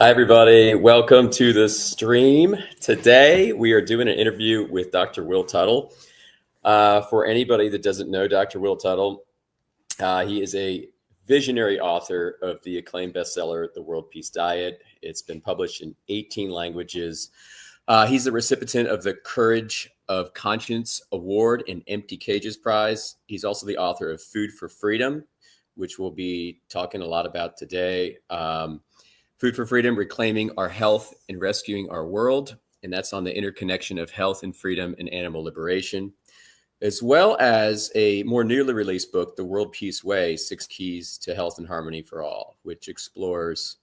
Hi, everybody. Welcome to the stream. Today, we are doing an interview with Dr. Will Tuttle. For anybody that doesn't know Dr. Will Tuttle, he is a visionary author of the acclaimed bestseller, The World Peace Diet. It's been published in 18 languages. He's the recipient of the Courage of Conscience Award and Empty Cages Prize. He's also the author of Food for Freedom, which we'll be talking a lot about today. Food for Freedom, Reclaiming Our Health and Rescuing Our World. And that's on the interconnection of health and freedom and animal liberation, as well as a more newly released book, The World Peace Way, 6 Keys to Health and Harmony for All, which explores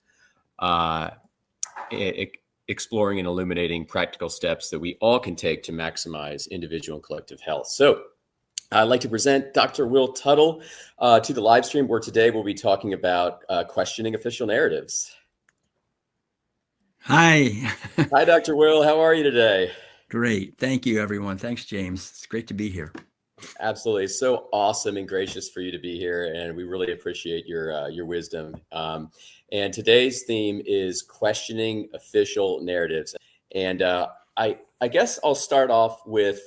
exploring and illuminating practical steps that we all can take to maximize individual and collective health. So I'd like to present Dr. Will Tuttle to the live stream, where today we'll be talking about questioning official narratives. Hi. Hi, Dr. Will. How are you today? Great. Thank you, everyone. Thanks, James. It's great to be here. Absolutely. So awesome and gracious for you to be here. And we really appreciate your wisdom. And today's theme is questioning official narratives. And I guess I'll start off with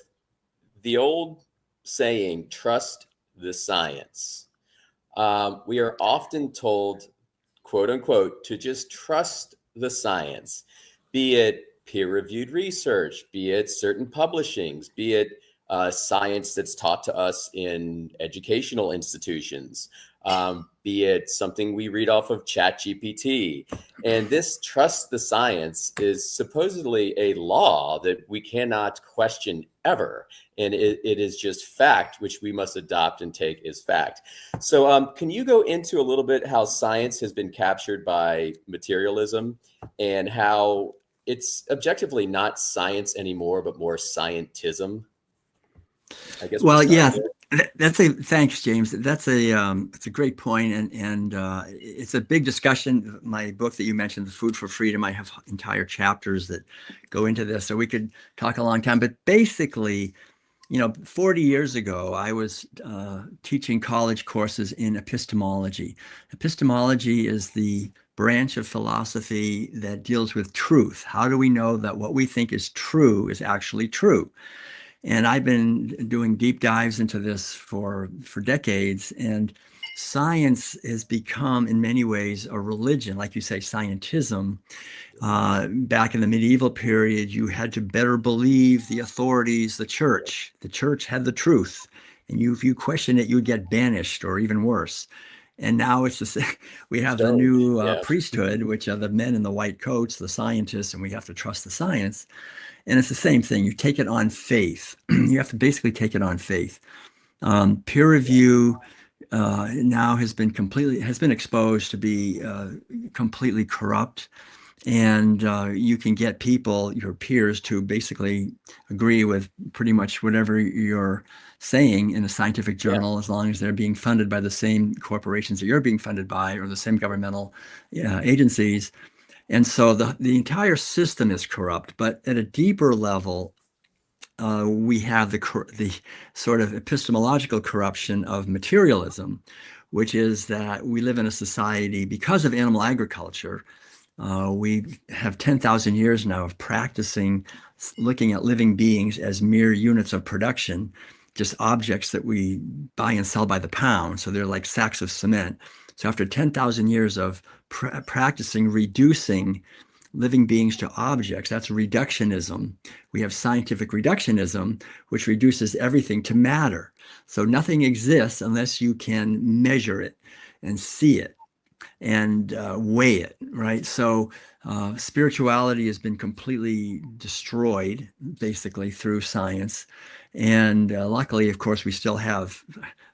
the old saying, trust the science. We are often told, quote unquote, to just trust the science, be it peer-reviewed research, be it certain publishings, be it science that's taught to us in educational institutions, be it something we read off of ChatGPT. And this trust the science is supposedly a law that we cannot question ever. And it is just fact, which we must adopt and take as fact. So can you go into a little bit how science has been captured by materialism and how it's objectively not science anymore, but more scientism? I guess. Well, yeah, thanks, James. It's a great point, and it's a big discussion. My book that you mentioned, The Food for Freedom, I have entire chapters that go into this, so we could talk a long time. But basically, 40 years ago, I was teaching college courses in epistemology. Epistemology is the branch of philosophy that deals with truth. How do we know that what we think is true is actually true? And I've been doing deep dives into this for decades. And science has become, in many ways, a religion, like you say, scientism. Back in the medieval period, you had to better believe the authorities, the church. The church had the truth. And if you question it, you would get banished or even worse. And now we have the new priesthood, which are the men in the white coats, the scientists, and we have to trust the science. And it's the same thing. You take it on faith. You have to basically take it on faith. Peer review now has been exposed to be completely corrupt. And you can get people, your peers, to basically agree with pretty much whatever you're saying in a scientific journal, as long as they're being funded by the same corporations that you're being funded by, or the same governmental agencies. And so the entire system is corrupt. But at a deeper level, we have the sort of epistemological corruption of materialism, which is that we live in a society, because of animal agriculture, we have 10,000 years now of practicing looking at living beings as mere units of production, just objects that we buy and sell by the pound. So they're like sacks of cement. So after 10,000 years of practicing reducing living beings to objects, that's reductionism. We have scientific reductionism, which reduces everything to matter. So nothing exists unless you can measure it and see it and weigh it, right? So spirituality has been completely destroyed, basically, through science. And luckily, of course, we still have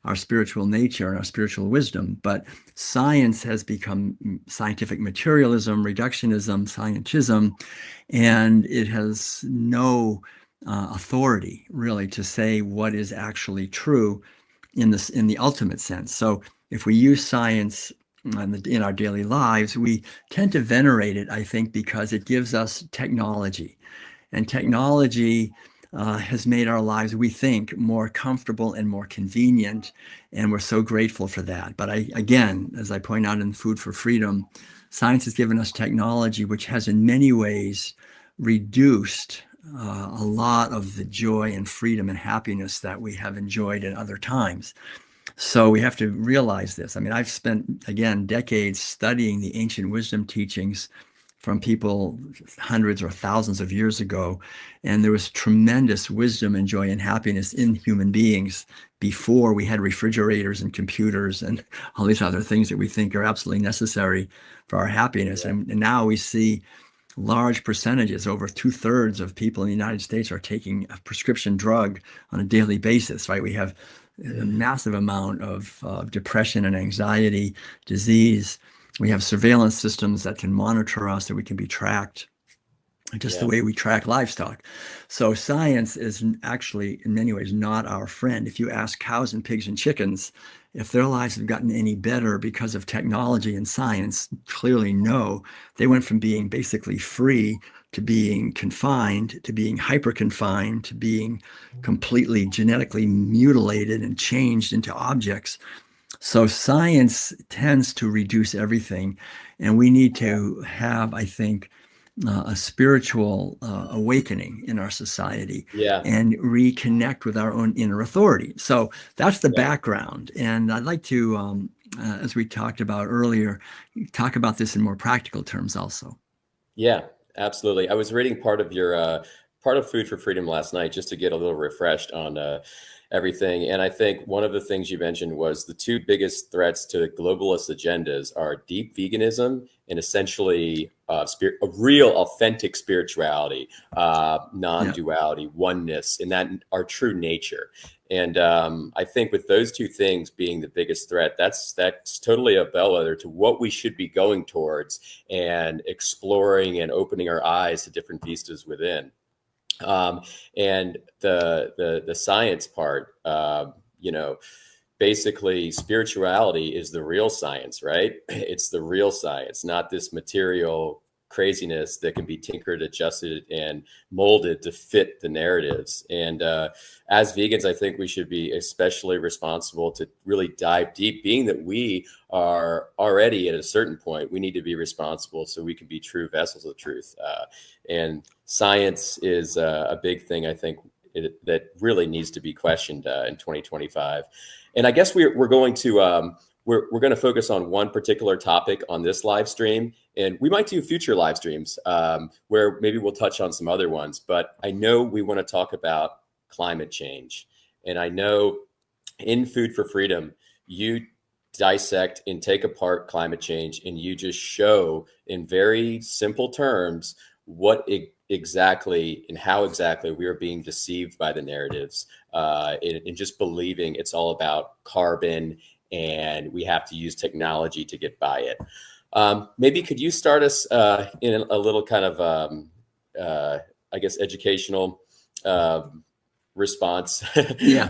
our spiritual nature and our spiritual wisdom, but science has become scientific materialism, reductionism, scientism, and it has no authority, really, to say what is actually true in the ultimate sense. So if we use science in our daily lives, we tend to venerate it, I think, because it gives us technology. And technology has made our lives, we think, more comfortable and more convenient. And we're so grateful for that. But again, as I point out in Food for Freedom, Science has given us technology which has in many ways reduced a lot of the joy and freedom and happiness that we have enjoyed in other times. So we have to realize this. I mean, I've spent, again, decades studying the ancient wisdom teachings from people hundreds or thousands of years ago. And there was tremendous wisdom and joy and happiness in human beings before we had refrigerators and computers and all these other things that we think are absolutely necessary for our happiness. Yeah. And now we see large percentages, over 2/3 of people in the United States are taking a prescription drug on a daily basis, right? We have a massive amount of depression and anxiety, disease. We have surveillance systems that can monitor us, that we can be tracked, just the way we track livestock. So science is actually, in many ways, not our friend. If you ask cows and pigs and chickens if their lives have gotten any better because of technology and science, clearly no. They went from being basically free to being confined, to being hyper-confined, to being completely genetically mutilated and changed into objects. So science tends to reduce everything, and we need to have, I think, a spiritual awakening in our society and reconnect with our own inner authority. So that's the background. And I'd like to, as we talked about earlier, talk about this in more practical terms also. Yeah, absolutely. I was reading part of your part of Food for Freedom last night just to get a little refreshed on everything. And I think one of the things you mentioned was the two biggest threats to the globalist agendas are deep veganism and essentially a real authentic spirituality, non-duality, oneness, and that our true nature. And I think with those two things being the biggest threat, that's totally a bellwether to what we should be going towards and exploring and opening our eyes to different vistas within. And the science part, basically spirituality is the real science, right? It's the real science, not this material craziness that can be tinkered, adjusted, and molded to fit the narratives. And as vegans, I think we should be especially responsible to really dive deep, being that we are already at a certain point, we need to be responsible so we can be true vessels of truth. And science is a big thing, I think, that really needs to be questioned in 2025. And I guess we're going to we're going to focus on one particular topic on this live stream, and we might do future live streams where maybe we'll touch on some other ones. But I know we want to talk about climate change, and I know in Food for Freedom you dissect and take apart climate change, and you just show in very simple terms what exactly and how exactly we are being deceived by the narratives in just believing it's all about carbon and we have to use technology to get by it. Maybe could you start us in a little kind of, I guess, educational response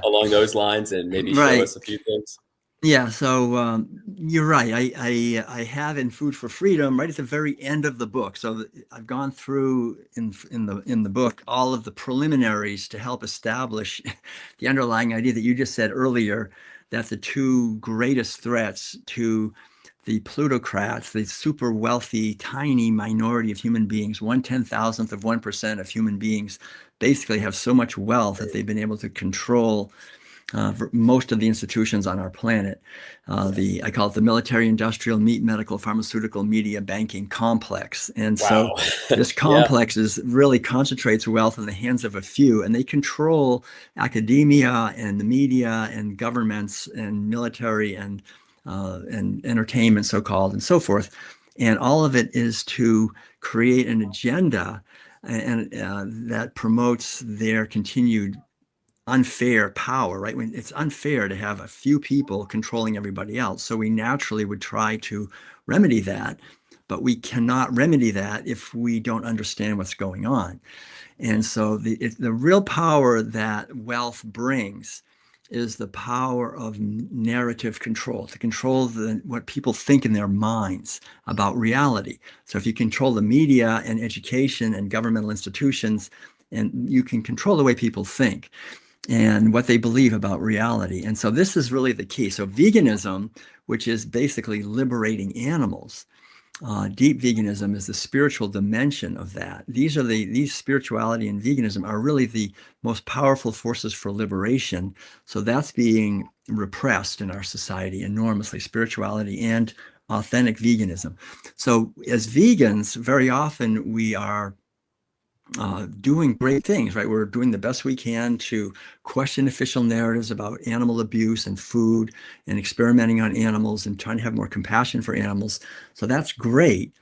along those lines, and maybe show us a few things? Yeah, so you're right. I have in Food for Freedom right at the very end of the book. So I've gone through in the book all of the preliminaries to help establish the underlying idea that you just said earlier, that the two greatest threats to the plutocrats, the super wealthy, tiny minority of human beings, 1/10,000th of 1% of human beings, basically have so much wealth that they've been able to control most of the institutions on our planet. I call it the military, industrial, meat, medical, pharmaceutical, media, banking complex. And so this complex really concentrates wealth in the hands of a few, and they control academia and the media and governments and military and entertainment, so-called, and so forth. And all of it is to create an agenda and that promotes their continued unfair power, right? When it's unfair to have a few people controlling everybody else. So we naturally would try to remedy that, but we cannot remedy that if we don't understand what's going on. And so the real power that wealth brings is the power of narrative control, to control what people think in their minds about reality. So if you control the media and education and governmental institutions, and you can control the way people think and what they believe about reality. And so this is really the key. So veganism, which is basically liberating animals, Deep veganism is the spiritual dimension of that. These spirituality and veganism are really the most powerful forces for liberation. So that's being repressed in our society enormously, spirituality and authentic veganism. So as vegans, very often we are doing great things, right? We're doing the best we can to question official narratives about animal abuse and food and experimenting on animals and trying to have more compassion for animals. So that's great.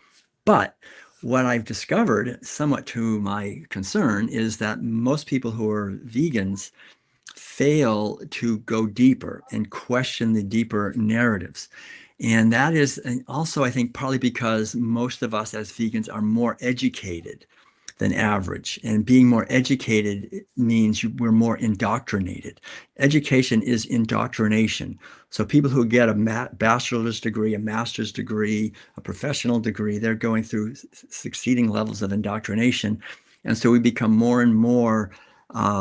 But what I've discovered, somewhat to my concern, is that most people who are vegans fail to go deeper and question the deeper narratives. And that is also, I think, partly because most of us as vegans are more educated than average. And being more educated means we're more indoctrinated. Education is indoctrination. So people who get a bachelor's degree, a master's degree, a professional degree, they're going through succeeding levels of indoctrination. And so we become more and more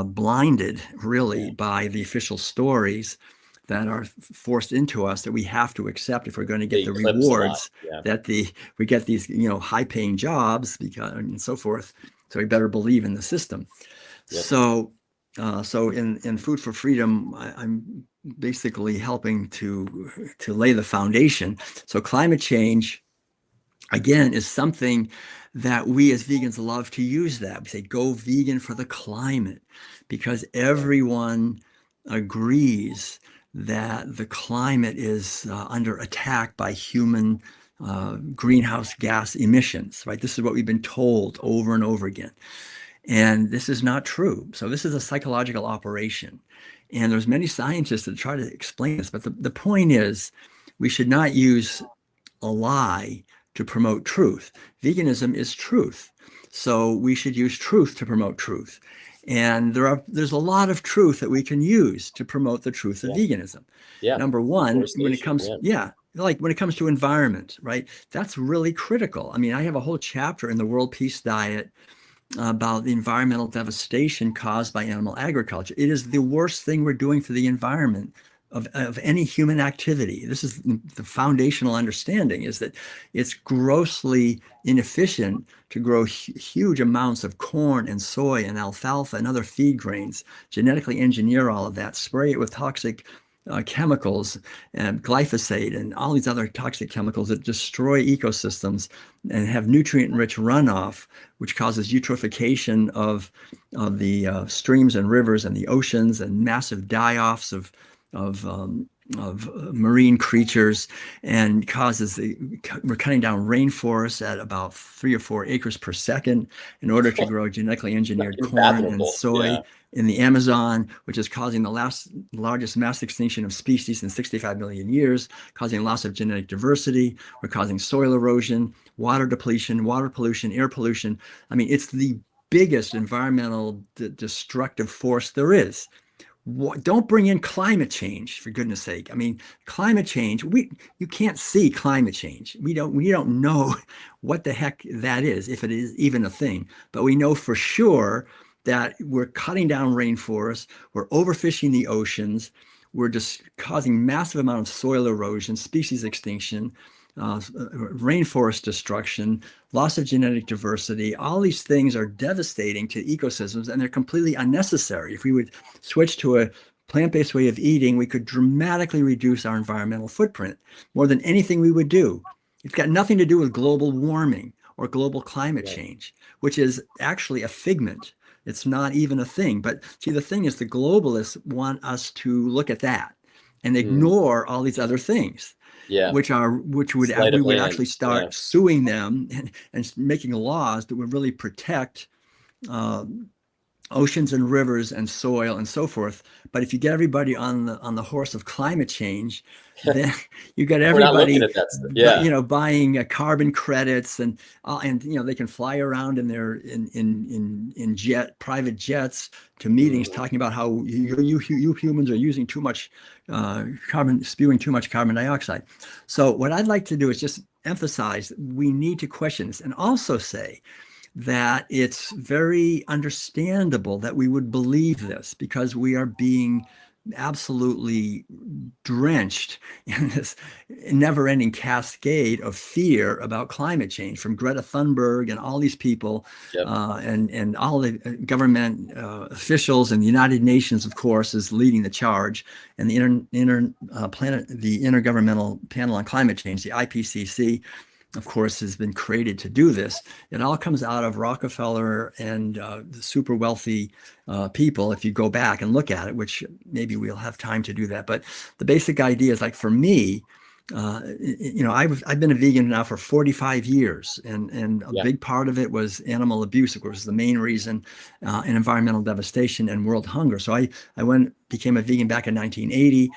blinded, really, by the official stories that are forced into us that we have to accept if we're going to get The the eclipse a lot. rewards Yeah. that we get these high-paying jobs because and so forth. So we better believe in the system. Yep. So in Food for Freedom, I'm basically helping to lay the foundation. So climate change, again, is something that we as vegans love to use. That we say go vegan for the climate, because everyone agrees that the climate is under attack by human greenhouse gas emissions, right? This is what we've been told over and over again. And this is not true. So this is a psychological operation. And there's many scientists that try to explain this, but the point is we should not use a lie to promote truth. Veganism is truth. So we should use truth to promote truth. And there's a lot of truth that we can use to promote the truth of veganism. Yeah. Number one, when it comes, yeah. Like when it comes to environment, right? That's really critical. I mean, I have a whole chapter in the World Peace Diet about the environmental devastation caused by animal agriculture. It is the worst thing we're doing for the environment of any human activity. This is the foundational understanding, is that it's grossly inefficient to grow huge amounts of corn and soy and alfalfa and other feed grains, genetically engineer all of that, spray it with toxic chemicals and glyphosate and all these other toxic chemicals that destroy ecosystems and have nutrient-rich runoff, which causes eutrophication of the streams and rivers and the oceans and massive die-offs of marine creatures, and we're cutting down rainforests at about 3 or 4 acres per second in order to grow genetically engineered corn and soy in the Amazon, which is causing the largest mass extinction of species in 65 million years, causing loss of genetic diversity. We're causing soil erosion, water depletion, water pollution, air pollution. I mean, it's the biggest environmental destructive force there is. Don't bring in climate change, for goodness sake. I mean, climate change, you can't see climate change. We don't know what the heck that is, if it is even a thing. But we know for sure that we're cutting down rainforests, we're overfishing the oceans, we're just causing massive amount of soil erosion, species extinction, rainforest destruction, loss of genetic diversity. All these things are devastating to ecosystems, and they're completely unnecessary. If we would switch to a plant-based way of eating, we could dramatically reduce our environmental footprint more than anything we would do. It's got nothing to do with global warming or global climate change, which is actually a figment. It's not even a thing. But see, the thing is, the globalists want us to look at that and ignore all these other things. Which we would actually start suing them and making laws that would really protect oceans and rivers and soil and so forth. But if you get everybody on the horse of climate change, then you got everybody buying carbon credits and they can fly around in their private jets to meetings talking about how you humans are using too much spewing too much carbon dioxide. So what I'd like to do is just emphasize we need to question this, and also say that it's very understandable that we would believe this, because we are being absolutely drenched in this never-ending cascade of fear about climate change from Greta Thunberg and all these people, Yep. and all the government officials, and the United Nations, of course, is leading the charge, and the Intergovernmental Panel on Climate Change, the IPCC, of course, has been created to do this. It all comes out of Rockefeller and the super wealthy people, if you go back and look at it, which maybe we'll have time to do that. But the basic idea is, like, for me, I've been a vegan now for 45 years, and a big part of it was animal abuse, of course, the main reason, and environmental devastation and world hunger. So I became a vegan back in 1980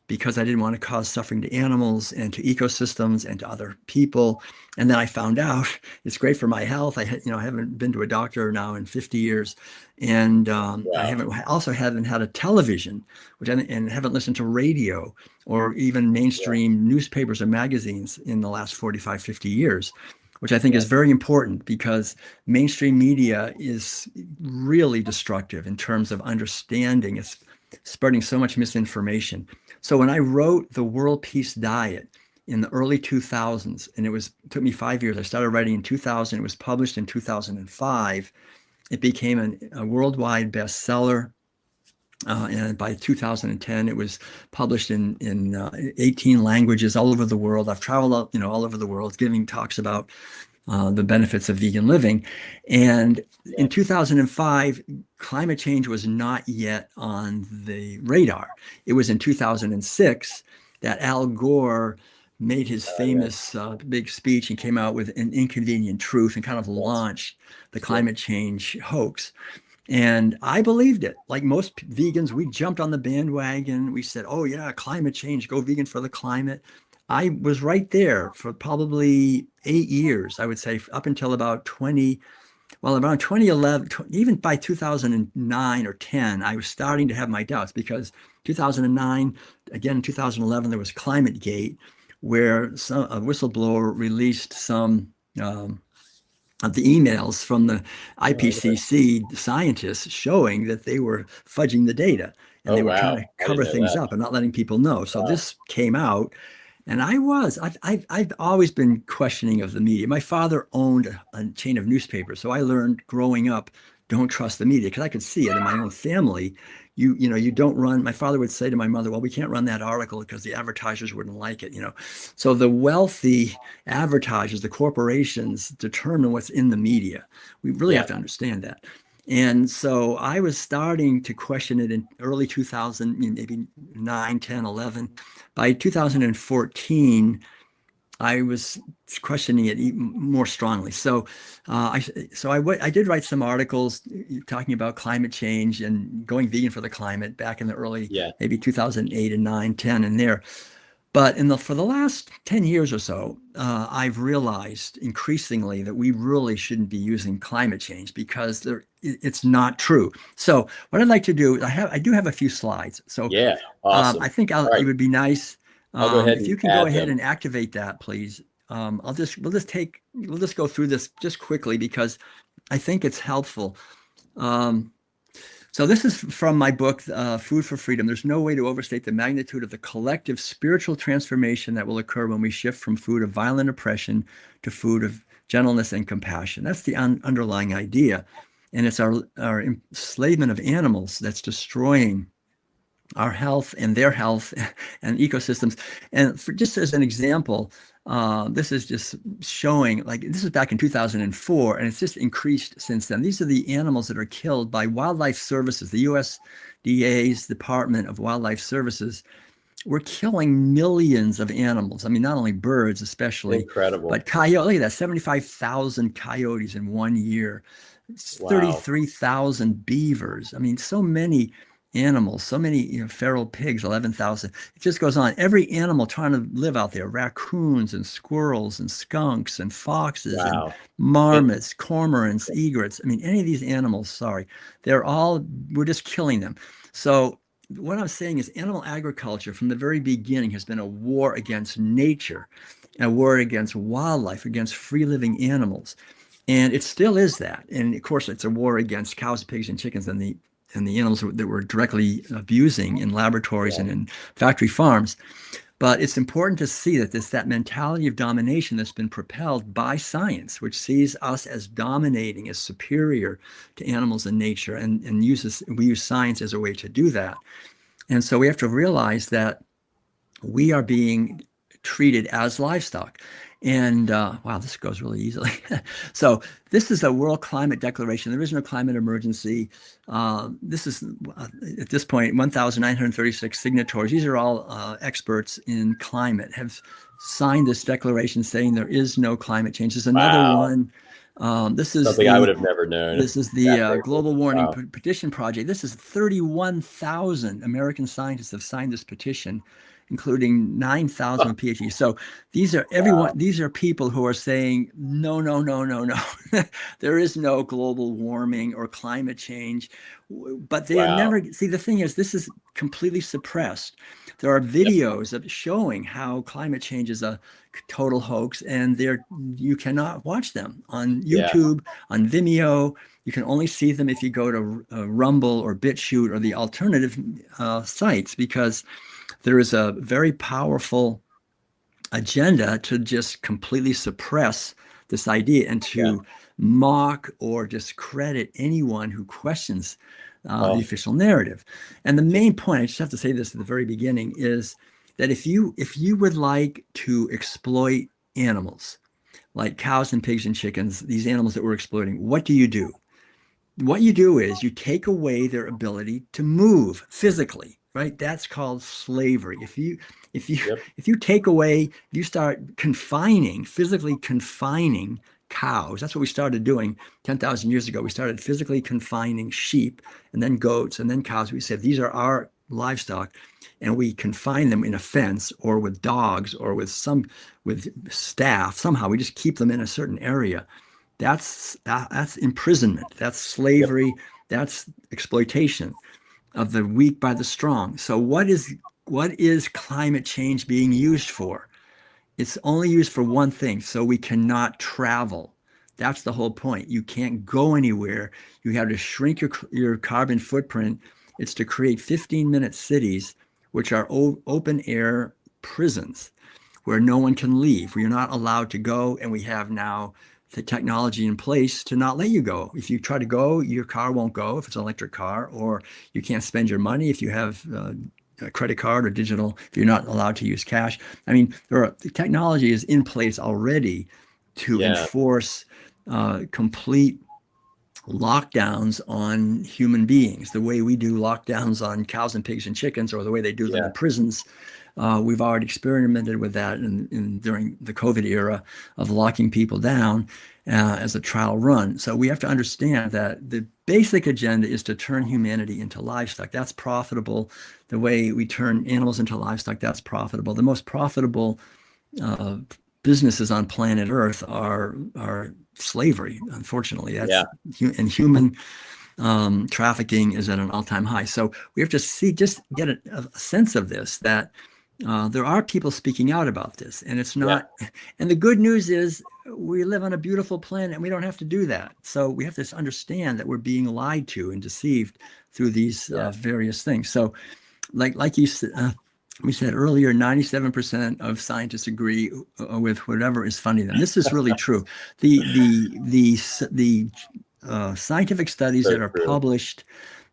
because I didn't want to cause suffering to animals and to ecosystems and to other people. And then I found out it's great for my health. I haven't been to a doctor now in 50 years. And I haven't had a television, and haven't listened to radio or even mainstream newspapers or magazines in the last 45, 50 years, which I think is very important, because mainstream media is really destructive in terms of understanding. It's spreading so much misinformation. So when I wrote The World Peace Diet in the early 2000s, and it took me 5 years. I started writing in 2000. It was published in 2005. It became a worldwide bestseller. And by 2010, it was published in 18 languages all over the world. I've traveled all over the world giving talks about the benefits of vegan living. And in 2005, climate change was not yet on the radar. It was in 2006 that Al Gore made his famous big speech and came out with An Inconvenient Truth and kind of launched the climate change hoax. And I believed it. Like most vegans, we jumped on the bandwagon. We said, oh yeah, climate change, go vegan for the climate. I was right there for probably 8 years, I would say, up until about around 2011, even by 2009 or 10, I was starting to have my doubts, because 2009, again, in 2011, there was ClimateGate, where a whistleblower released some of the emails from the IPCC scientists showing that they were fudging the data, and they were trying to cover things up and not letting people know. So this came out. And I've always been questioning of the media. My father owned a chain of newspapers, so I learned growing up, don't trust the media, because I could see it in my own family. You don't run. My father would say to my mother, well, we can't run that article because the advertisers wouldn't like it, So the wealthy advertisers, the corporations, determine what's in the media. We really have to understand that. And so I was starting to question it in early 2000, maybe 9, 10, 11. By 2014, I was questioning it even more strongly. So I did write some articles talking about climate change and going vegan for the climate back in the early, maybe 2008 and 9, 10 in there. But for the last 10 years or so, I've realized increasingly that we really shouldn't be using climate change, because it's not true. So what I'd like to do, I do have a few slides. So awesome. I think it would be nice if you can go ahead and activate that, please. We'll just go through this just quickly, because I think it's helpful. So this is from my book, Food for Freedom. There's no way to overstate the magnitude of the collective spiritual transformation that will occur when we shift from food of violent oppression to food of gentleness and compassion. That's the underlying idea. And it's our enslavement of animals that's destroying our health and their health and ecosystems. And just as an example, this is just showing, like, this is back in 2004, and it's just increased since then. These are the animals that are killed by wildlife services. The USDA's Department of Wildlife Services, we're killing millions of animals. I mean, not only birds, especially, incredible, but coyote. Look at that, 75,000 coyotes in 1 year, 33,000 beavers. I mean, so many animals, so many feral pigs, 11,000. It just goes on. Every animal trying to live out there, raccoons and squirrels and skunks and foxes and marmots, cormorants, egrets. I mean, any of these animals, we're just killing them. So what I'm saying is, animal agriculture from the very beginning has been a war against nature, a war against wildlife, against free living animals. And it still is that. And of course, it's a war against cows, pigs, and chickens and the and the animals that we're directly abusing in laboratories Yeah. and in factory farms. But it's important to see that that mentality of domination that's been propelled by science, which sees us as dominating, as superior to animals in nature, and we use science as a way to do that. And so we have to realize that we are being treated as livestock. And wow, this goes really easily. So this is a World Climate Declaration. There is no climate emergency. This is, at this point, 1,936 signatories. These are all experts in climate, have signed this declaration saying there is no climate change. There's another Wow. one. This is Something I would have never known. This is the Global Warming Wow. Petition Project. This is 31,000 American scientists have signed this petition, including 9,000 with PhDs. So these are everyone. Wow. These are people who are saying no, no, no, no, no. There is no global warming or climate change. But they Wow. never see. The thing is, this is completely suppressed. There are videos of showing how climate change is a total hoax, and you cannot watch them on YouTube, on Vimeo. You can only see them if you go to Rumble or BitChute or the alternative sites, because there is a very powerful agenda to just completely suppress this idea and to mock or discredit anyone who questions the official narrative. And the main point, I just have to say this at the very beginning, is that if you would like to exploit animals like cows and pigs and chickens, these animals that we're exploiting, what do you do? What you do is you take away their ability to move physically, right? That's called slavery. If you take away, you start physically confining cows. That's what we started doing 10,000 years ago. We started physically confining sheep and then goats and then cows. We said, these are our livestock, and we confine them in a fence or with dogs or with staff. Somehow we just keep them in a certain area. That's imprisonment. That's slavery. That's exploitation of the weak by the strong. So what is climate change being used for? It's only used for one thing, so we cannot travel. That's the whole point. You can't go anywhere. You have to shrink your carbon footprint. It's to create 15-minute cities, which are open air prisons where no one can leave, where you're not allowed to go. And we have now the technology in place to not let you go. If you try to go, your car won't go if it's an electric car, or you can't spend your money if you have a credit card or digital, if you're not allowed to use cash. I mean, the technology is in place already to enforce complete lockdowns on human beings, the way we do lockdowns on cows and pigs and chickens, or the way they do them in prisons. We've already experimented with that during the COVID era of locking people down as a trial run. So we have to understand that the basic agenda is to turn humanity into livestock. That's profitable. The way we turn animals into livestock, that's profitable. The most profitable businesses on planet Earth are slavery, unfortunately. And human trafficking is at an all-time high. So we have to get a sense of this, that there are people speaking out about this, and it's not. And the good news is we live on a beautiful planet, and we don't have to do that. So we have to understand that we're being lied to and deceived through these various things. So, like you said, we said earlier, 97% of scientists agree with whatever is funding them. This is really true. The scientific studies that are published.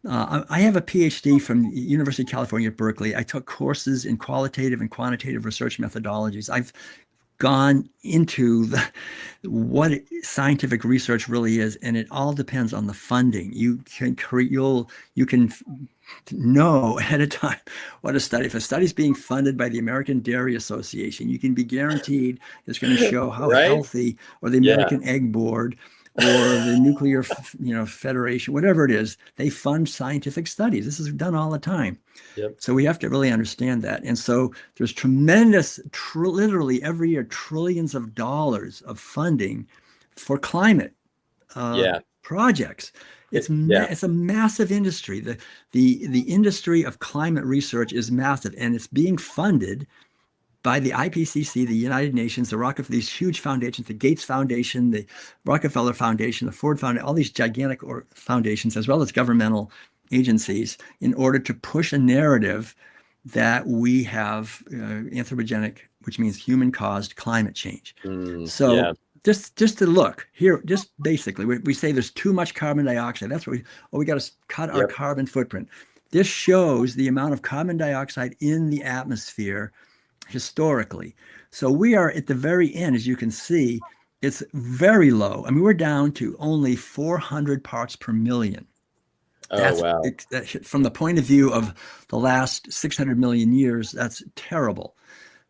I have a PhD from University of California at Berkeley. I took courses in qualitative and quantitative research methodologies. I've gone into what scientific research really is, and it all depends on the funding. You can know ahead of time what a study. If a study is being funded by the American Dairy Association, you can be guaranteed it's going to show how healthy, or the American Egg Board, or the Nuclear, Federation, whatever it is. They fund scientific studies. This is done all the time. So we have to really understand that. And so there's tremendous, literally every year, trillions of dollars of funding for climate projects. It's a massive industry. The industry of climate research is massive, and it's being funded by the IPCC, the United Nations, these huge foundations, the Gates Foundation, the Rockefeller Foundation, the Ford Foundation, all these gigantic foundations, as well as governmental agencies in order to push a narrative that we have anthropogenic, which means human-caused climate change. So Yeah. just to look here, just basically, we say there's too much carbon dioxide. That's what we got to cut our Yep. carbon footprint. This shows the amount of carbon dioxide in the atmosphere historically. So we are at the very end, as you can see, it's very low. I mean, we're down to only 400 parts per million. Oh, wow. From the point of view of the last 600 million years, that's terrible.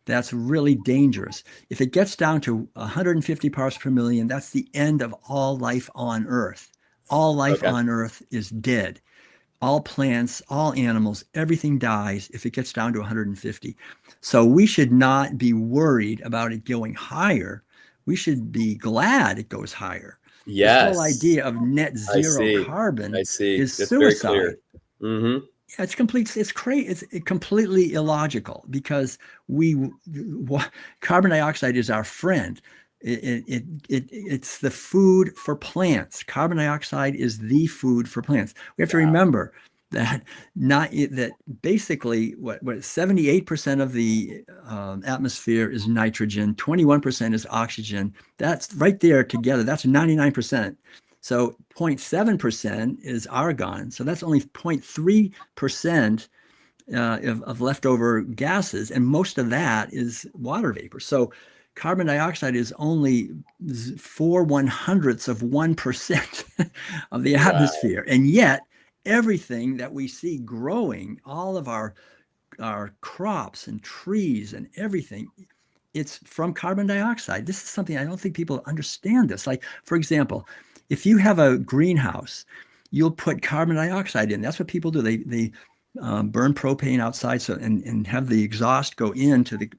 That's really dangerous. If it gets down to 150 parts per million, that's the end of all life on Earth. All life Okay. on Earth is dead. All plants, all animals, everything dies if it gets down to 150. So we should not be worried about it going higher. We should be glad it goes higher. This whole Yes. idea of net I zero see. carbon I see. is That's very clear. suicide. Mm-hmm. Yeah, it's complete. It's crazy. It's completely illogical because carbon dioxide is our friend. It's the food for plants. Carbon dioxide is the food for plants. We have to Wow. remember that that basically what 78% of the atmosphere is nitrogen, 21% is oxygen. That's right there together. That's 99%. So 0.7% is argon. So that's only 0.3% of leftover gases. And most of that is water vapor. So carbon dioxide is only 4/100ths of 1% of the Wow. atmosphere. And yet, everything that we see growing, all of our crops and trees and everything, it's from carbon dioxide. This is something I don't think people understand this. Like, for example, if you have a greenhouse, you'll put carbon dioxide in. That's what people do. They burn propane outside and have the exhaust go into the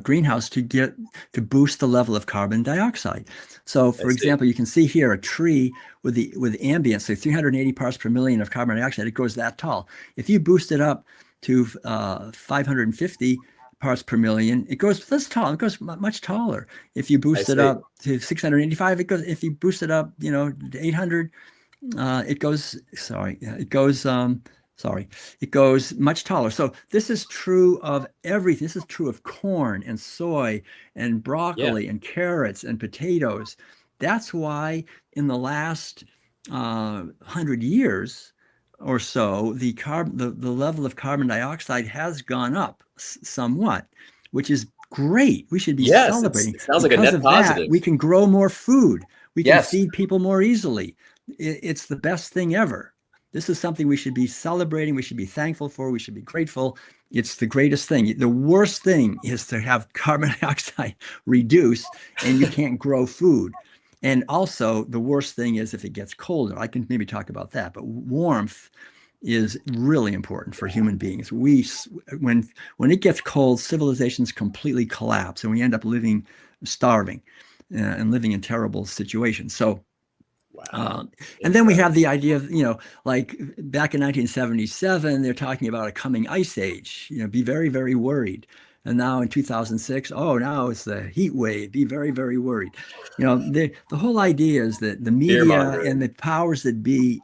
greenhouse to boost the level of carbon dioxide. So, I for see. example, you can see here a tree with ambient, so 380 parts per million of carbon dioxide. It grows that tall. If you boost it up to 550 parts per million, it goes this tall. It goes much taller. If you I boost it see. up to 685, it goes. If you boost it up, to 800, it goes. Sorry, it goes. Sorry, it goes much taller. So this is true of everything. This is true of corn and soy and Yeah. broccoli and carrots and potatoes. That's why in the last 100 years or so, the level of carbon dioxide has gone up somewhat, which is great. We should be Yes. celebrating. It sounds like a Because net of that, positive. we can grow more food. We can Yes. feed people more easily. It's the best thing ever. This is something we should be celebrating. We should be thankful for. We should be grateful. It's the greatest thing. The worst thing is to have carbon dioxide reduce and you can't grow food. And also, the worst thing is if it gets colder. I can maybe talk about that, but warmth is really important for human beings. When it gets cold, civilizations completely collapse, and we end up starving, and living in terrible situations. So Wow. and then we Incredible. have the idea of, like back in 1977, they're talking about a coming ice age, be very, very worried. And now in 2006, oh, now it's the heat wave, be very, very worried. The whole idea is that the Fear media and mongering. the powers that be,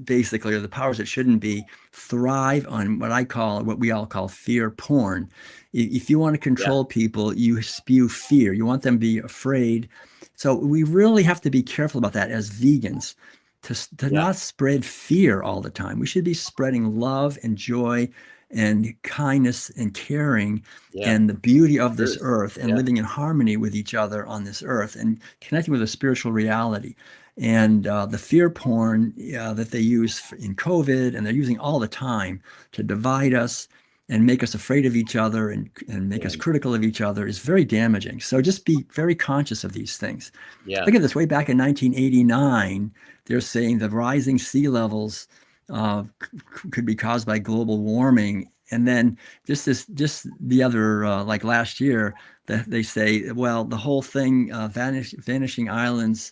basically, or the powers that shouldn't be, thrive on what we all call fear porn. If you want to Yeah. control people, you spew fear. You want them to be afraid. So we really have to be careful about that as vegans, to Yeah. not spread fear all the time. We should be spreading love and joy and kindness and caring Yeah. and the beauty of this Truth. earth and Yeah. living in harmony with each other on this earth and connecting with a spiritual reality. And the fear porn that they use in COVID, and they're using all the time to divide us and make us afraid of each other and make us Mm. critical of each other, is very damaging. So just be very conscious of these things. Yeah. Look at this. Way back in 1989, they're saying the rising sea levels could be caused by global warming. And then just the other, like last year, that they say, well, the whole thing, vanishing islands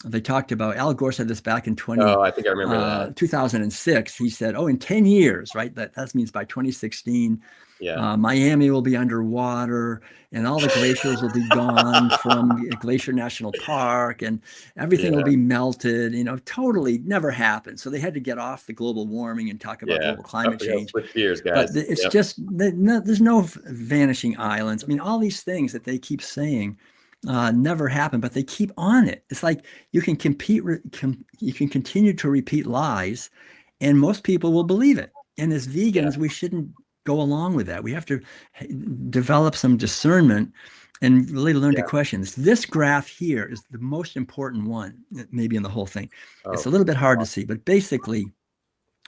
They talked about, Al Gore said this back in Oh, I think I remember that. 2006. He said, oh, in 10 years, right? That means by 2016, Yeah. Miami will be underwater and all the glaciers will be gone from Glacier National Park and everything will Yeah. be melted, totally never happened. So they had to get off the global warming and talk about Yeah. global climate change. Switch gears, But guys. it's Yep. just, there's no vanishing islands. I mean, all these things that they keep saying never happen, but they keep on it. It's like you can you can continue to repeat lies and most people will believe it. And as vegans, Yeah. we shouldn't go along with that. We have to develop some discernment and really learn to Yeah. question this. This graph here is the most important one, maybe in the whole thing. It's a Oh, little bit hard to see, but basically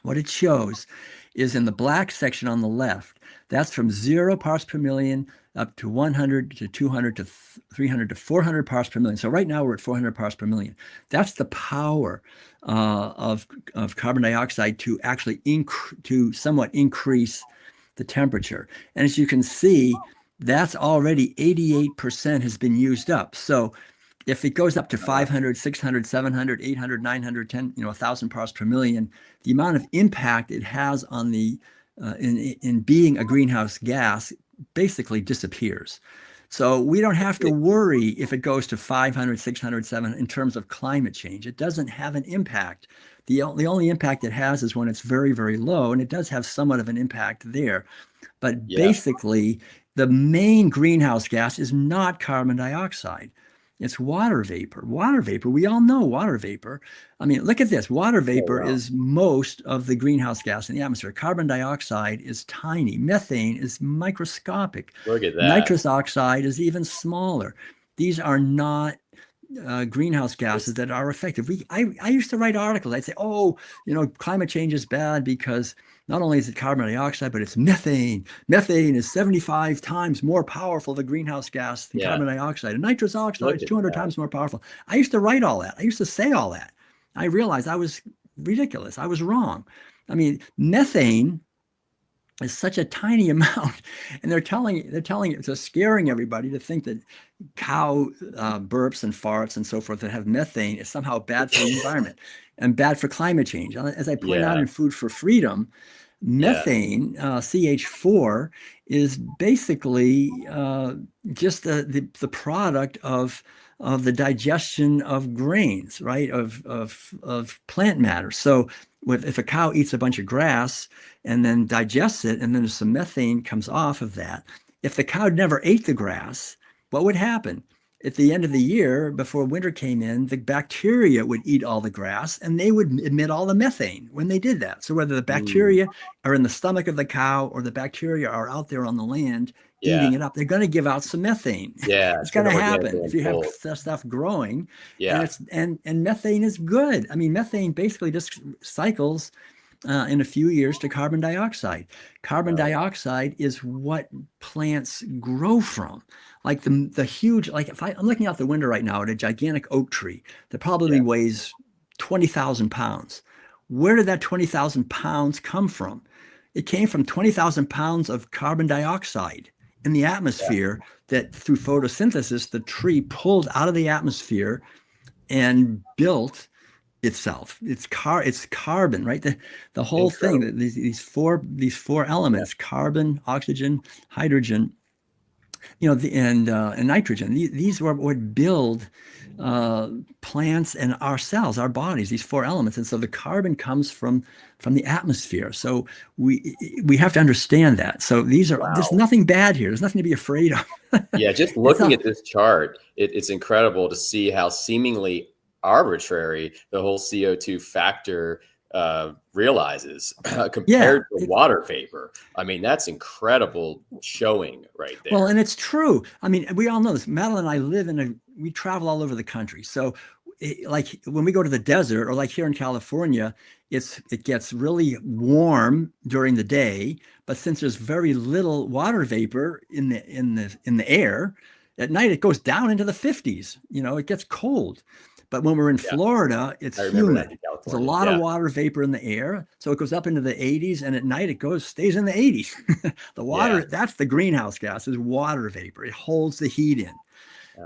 what it shows is in the black section on the left, that's from 0 parts per million up to 100 to 200 to 300 to 400 parts per million. So right now we're at 400 parts per million. That's the power of carbon dioxide to actually to somewhat increase the temperature. And as you can see, that's already 88% has been used up. So if it goes up to 500, 600, 700, 800, 900, 10, 1,000 parts per million, the amount of impact it has on the in being a greenhouse gas basically disappears. So we don't have to worry if it goes to 500, 600, 700 in terms of climate change. It doesn't have an impact. The only impact it has is when it's very, very low, and it does have somewhat of an impact there. But yeah. basically, the main greenhouse gas is not carbon dioxide. It's water vapor. Water vapor, we all know water vapor. I mean, look at this. Water vapor is most of the greenhouse gas in the atmosphere. Carbon dioxide is tiny. Methane is microscopic. Look at that. Nitrous oxide is even smaller. These are not greenhouse gases that are effective. I used to write articles. I'd say, oh, climate change is bad because not only is it carbon dioxide, but it's methane. Methane is 75 times more powerful the greenhouse gas than carbon dioxide. And nitrous oxide is 200 times more powerful. I used to write all that. I used to say all that. I realized I was ridiculous. I was wrong. I mean, methane is such a tiny amount, and they're scaring everybody to think that cow burps and farts and so forth that have methane is somehow bad for the environment and bad for climate change. As I point out in Food for Freedom, methane, CH4, is basically just the product of the digestion of grains, right? Of plant matter. So if a cow eats a bunch of grass and then digests it, and then some methane comes off of that, if the cow never ate the grass, what would happen? At the end of the year, before winter came in, the bacteria would eat all the grass and they would emit all the methane when they did that. So whether the bacteria are in the stomach of the cow or the bacteria are out there on the land eating it up, they're going to give out some methane. Yeah. It's going to happen if you have stuff growing. Yeah. And methane is good. I mean, methane basically just cycles in a few years to carbon dioxide. Carbon dioxide is what plants grow from. Like the huge, like if I'm looking out the window right now at a gigantic oak tree that probably weighs 20,000 pounds. Where did that 20,000 pounds come from? It came from 20,000 pounds of carbon dioxide in the atmosphere that through photosynthesis, the tree pulled out of the atmosphere and built itself. It's carbon, right? The whole thing, these four elements, carbon, oxygen, hydrogen, and nitrogen. These were what would build plants and our cells, our bodies, these four elements. And so the carbon comes from the atmosphere. So we have to understand that. So there's nothing bad here. There's nothing to be afraid of. Yeah, just looking at this chart, it's incredible to see how seemingly arbitrary the whole CO2 factor realizes compared to water vapor. I mean, that's incredible showing right there. Well, and it's true. I mean, we all know this. Madeline and I we travel all over the country. So like when we go to the desert or like here in California, it gets really warm during the day, but since there's very little water vapor in the air, at night it goes down into the 50s. It gets cold. But when we're in Florida, it's humid. There's a lot of water vapor in the air. So it goes up into the 80s, and at night it stays in the 80s. The water, that's the greenhouse gas, is water vapor. It holds the heat in.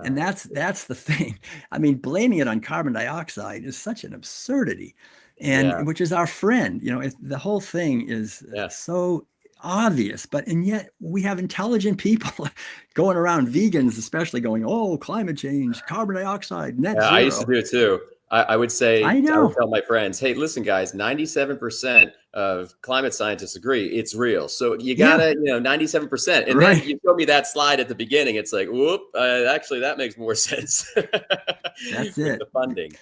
And that's the thing. I mean, blaming it on carbon dioxide is such an absurdity, and which is our friend. The whole thing is so obvious, and yet we have intelligent people going around, vegans especially, going, "Oh, climate change, carbon dioxide, net I used to zero." do it too. I would I would know. tell my friends, hey, listen, guys, 97% of climate scientists agree it's real. So you gotta, 97%. And then Right. you showed me that slide at the beginning. It's like, whoop, actually, that makes more sense That's with it. the funding.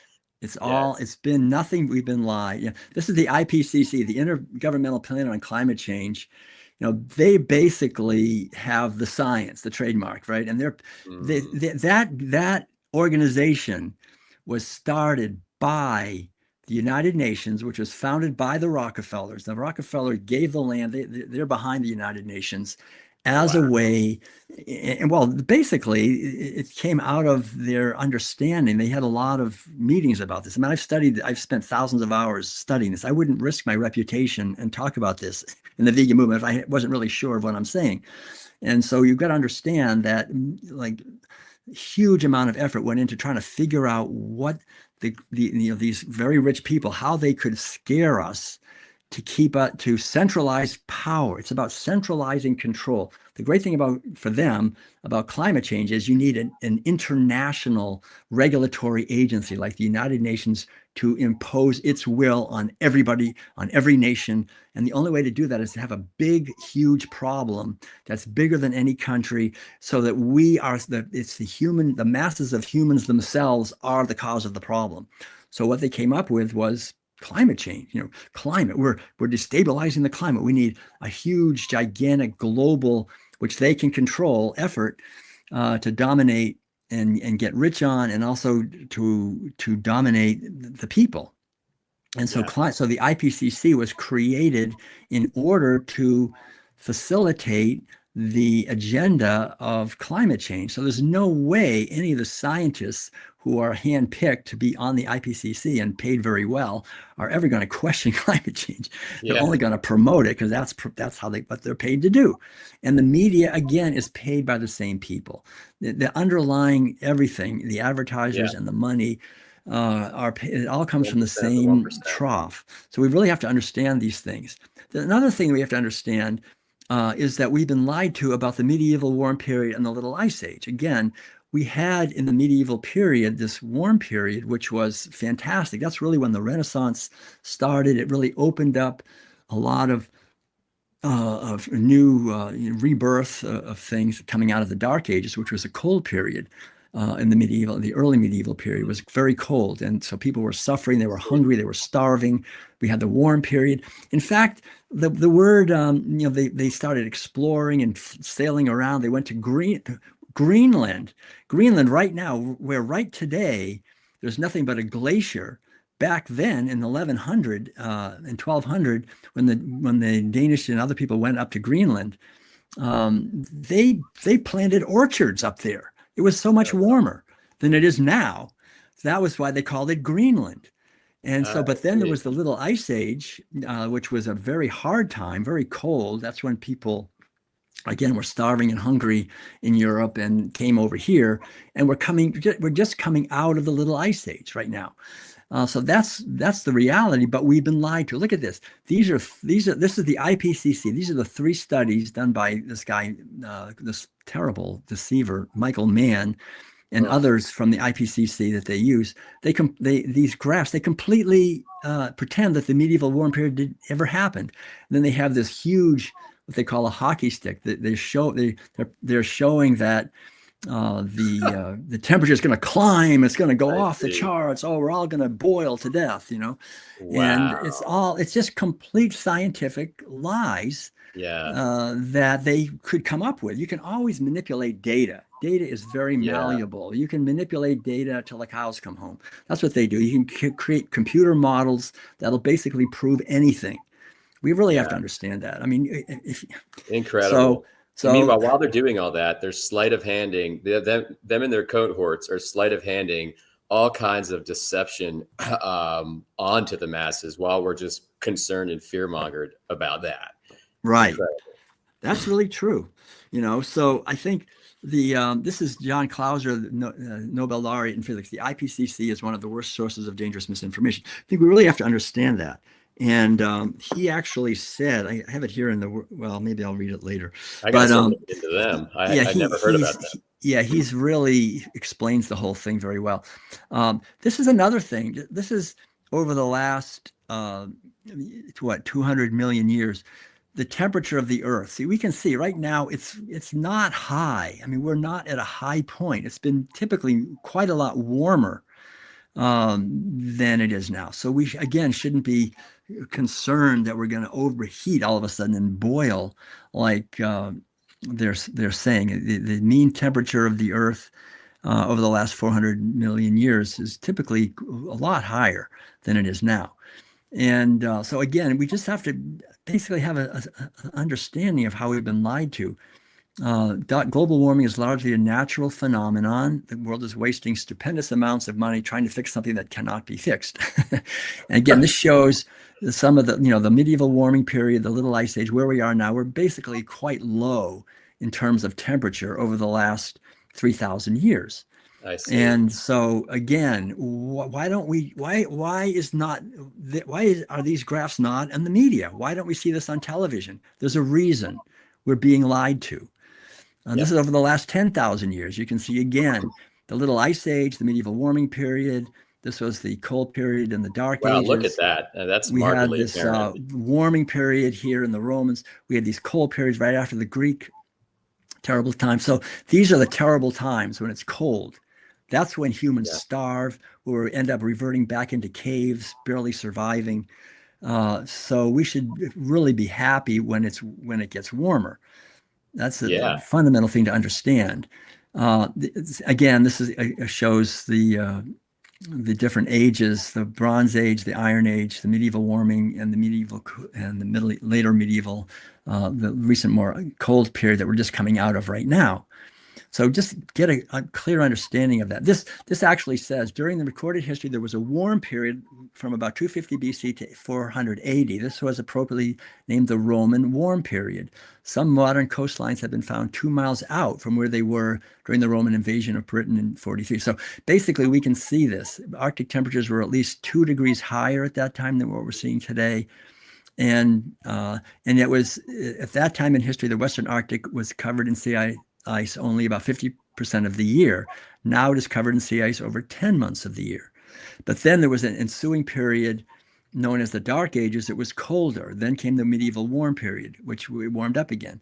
Yes. It's been nothing. We've been lied. This is the IPCC, the Intergovernmental Panel on Climate Change. They basically have the science, the trademark, right? And that organization was started by the United Nations, which was founded by the Rockefellers. The Rockefeller gave the land. They're behind the United Nations as a way, and well, basically, it came out of their understanding. They had a lot of meetings about this. I mean, I've spent thousands of hours studying this. I wouldn't risk my reputation and talk about this in the vegan movement if I wasn't really sure of what I'm saying. And so you've got to understand that, like, huge amount of effort went into trying to figure out what these very rich people, how they could scare us to centralize power. It's about centralizing control. The great thing for them about climate change is you need an international regulatory agency like the United Nations to impose its will on everybody, on every nation. And the only way to do that is to have a big, huge problem that's bigger than any country, so that the masses of humans themselves are the cause of the problem. So what they came up with was climate change. Climate. We're destabilizing the climate. We need a huge, gigantic, global, which they can control, effort to dominate and get rich on, and also to dominate the people. And so the IPCC was created in order to facilitate the agenda of climate change. So there's no way any of the scientists who are handpicked to be on the IPCC and paid very well are ever going to question climate change. They're only going to promote it because that's what they're paid to do. And the media, again, is paid by the same people. The underlying everything, the advertisers and the money, it all comes from the same trough. So we really have to understand these things. Another thing we have to understand is that we've been lied to about the medieval warm period and the Little Ice Age. Again, we had in the medieval period this warm period, which was fantastic. That's really when the Renaissance started. It really opened up a lot of new rebirth of things coming out of the Dark Ages, which was a cold period. In the early medieval period was very cold. And so people were suffering, they were hungry, they were starving. We had the warm period. In fact, the word, they started exploring and sailing around. They went to Greenland. Greenland right now, where right today, there's nothing but a glacier. Back then in 1100 and 1200, when the Danish and other people went up to Greenland, they planted orchards up there. It was so much warmer than it is now. That was why they called it Greenland. And so, but then there was the Little Ice Age, which was a very hard time, very cold. That's when people, again, were starving and hungry in Europe and came over here. And we're just coming out of the Little Ice Age right now. So that's the reality, but we've been lied to. Look at this. This is the IPCC. These are the 3 studies done by this guy, this terrible deceiver, Michael Mann, and others from the IPCC that they use. These graphs, they completely pretend that the medieval warm period didn't ever happen. And then they have this huge, what they call a hockey stick. They're showing that the temperature is going to climb. It's going to go off the charts. Oh, we're all going to boil to death, Wow. And it's just complete scientific lies that they could come up with. You can always manipulate data. Data is very malleable. You can manipulate data till the cows come home. That's what they do. You can create computer models that'll basically prove anything. We really have to understand that. I mean, incredible. So meanwhile, while they're doing all that, they're sleight of handing them and their cohorts are sleight of handing all kinds of deception onto the masses while we're just concerned and fear-mongered about that. Right. Incredible. That's really true. So I think This is John Clauser, the Nobel laureate in physics. The IPCC is one of the worst sources of dangerous misinformation. I think we really have to understand that. And he actually said, I have it here in the, well, maybe I'll read it later. I got to But start looking into them. yeah, I never heard about that. yeah, he's really explains the whole thing very well. This is another thing. This is over the last, what, 200 million years. The temperature of the Earth. See, we can see right now it's not high. I mean, we're not at a high point. It's been typically quite a lot warmer than it is now. So we again shouldn't be concerned that we're going to overheat all of a sudden and boil like they're saying. The mean temperature of the Earth over the last 400 million years is typically a lot higher than it is now. And so again, we just have to basically have an understanding of how we've been lied to. Global warming is largely a natural phenomenon. The world is wasting stupendous amounts of money trying to fix something that cannot be fixed. And again, this shows some of the, the medieval warming period, the Little Ice Age, where we are now. We're basically quite low in terms of temperature over the last 3,000 years. I see. And so again, why are these graphs not in the media? Why don't we see this on television? There's a reason. We're being lied to. This is over the last 10,000 years. You can see again, the Little Ice Age, the medieval warming period. This was the cold period and the dark ages. Wow, look at that. That's we had markedly this warming period here in the Romans. We had these cold periods right after the Greek terrible times. So these are the terrible times when it's cold. That's when humans starve or end up reverting back into caves, barely surviving. So we should really be happy when it gets warmer. That's a fundamental thing to understand. Again, this shows the different ages: the Bronze Age, the Iron Age, the medieval warming, and the later medieval, the recent more cold period that we're just coming out of right now. So just get a clear understanding of that. This actually says, during the recorded history, there was a warm period from about 250 BC to 480. This was appropriately named the Roman warm period. Some modern coastlines have been found 2 miles out from where they were during the Roman invasion of Britain in 43. So basically, we can see this. Arctic temperatures were at least 2 degrees higher at that time than what we're seeing today. And it was, at that time in history, the Western Arctic was covered in sea ice only about 50% of the year. Now it is covered in sea ice over 10 months of the year. But then there was an ensuing period known as the Dark Ages. It was colder. Then came the medieval warm period, which we warmed up again.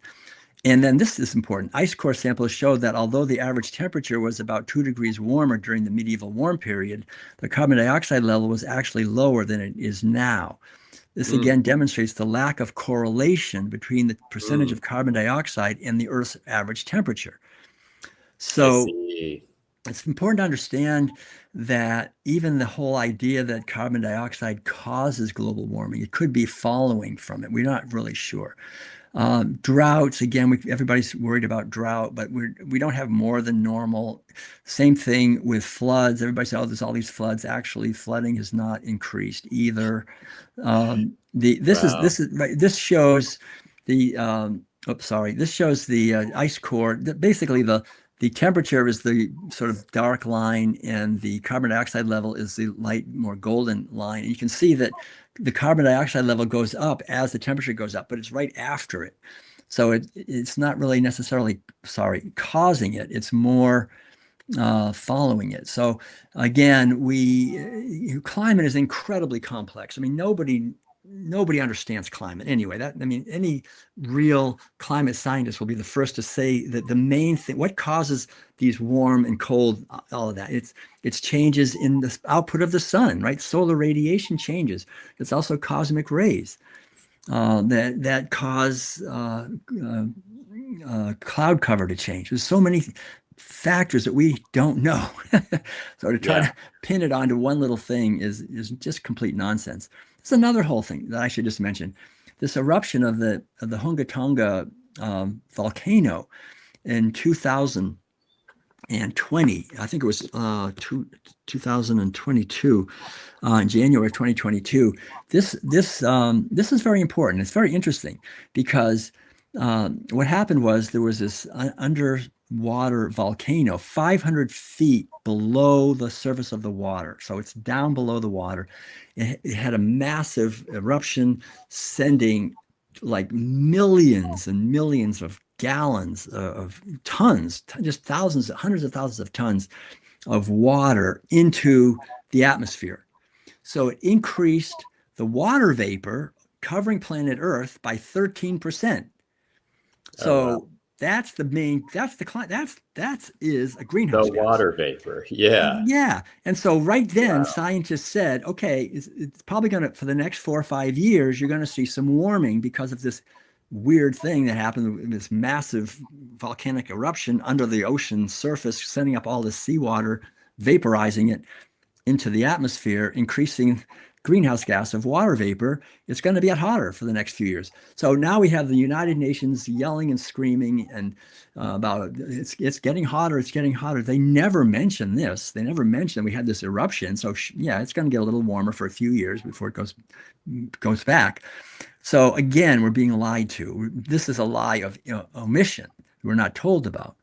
And then this is important. Ice core samples showed that although the average temperature was about 2 degrees warmer during the medieval warm period, the carbon dioxide level was actually lower than it is now. This again demonstrates the lack of correlation between the percentage of carbon dioxide and the Earth's average temperature. So it's important to understand that even the whole idea that carbon dioxide causes global warming, it could be following from it. We're not really sure. Droughts, again, everybody's worried about drought, but we don't have more than normal. Same thing with floods. Everybody says, oh, there's all these floods. Actually, flooding has not increased either. This shows the ice core. Basically, the temperature is the sort of dark line, and the carbon dioxide level is the light, more golden line. And you can see that the carbon dioxide level goes up as the temperature goes up, but it's right after it. So it's not really necessarily, causing it. It's more following it. So again, climate is incredibly complex. I mean, nobody understands climate anyway. Any real climate scientist will be the first to say that the main thing, what causes these warm and cold, all of that, it's changes in the output of the sun, right? Solar radiation changes. It's also cosmic rays that cause cloud cover to change. There's so many factors that we don't know. So to try to pin it onto one little thing is just complete nonsense. There's another whole thing that I should just mention. This eruption of the Hunga Tonga volcano in 2020, I think it was 2022, in January of 2022. This is very important. It's very interesting because what happened was there was this water volcano 500 feet below the surface of the water. So it's down below the water. It had a massive eruption, sending like millions and millions of gallons of tons, just thousands, hundreds of thousands of tons of water into the atmosphere. So it increased the water vapor covering planet Earth by 13%. Oh, wow. So that's the main, that's the, that is a The greenhouse gas. water vapor. Yeah. Yeah. And so right then, Wow. scientists said, okay, it's probably going to, for the next 4 or 5 years, you're going to see some warming because of this weird thing that happened, this massive volcanic eruption under the ocean surface, sending up all this seawater, vaporizing it into the atmosphere, increasing greenhouse gas of water vapor. It's going to get hotter for the next few years. So now we have the United Nations yelling and screaming and about it's getting hotter, it's getting hotter. They never mention this. They never mention we had this eruption. So yeah, it's going to get a little warmer for a few years before it goes back. So again, we're being lied to. This is a lie of omission. We're not told about.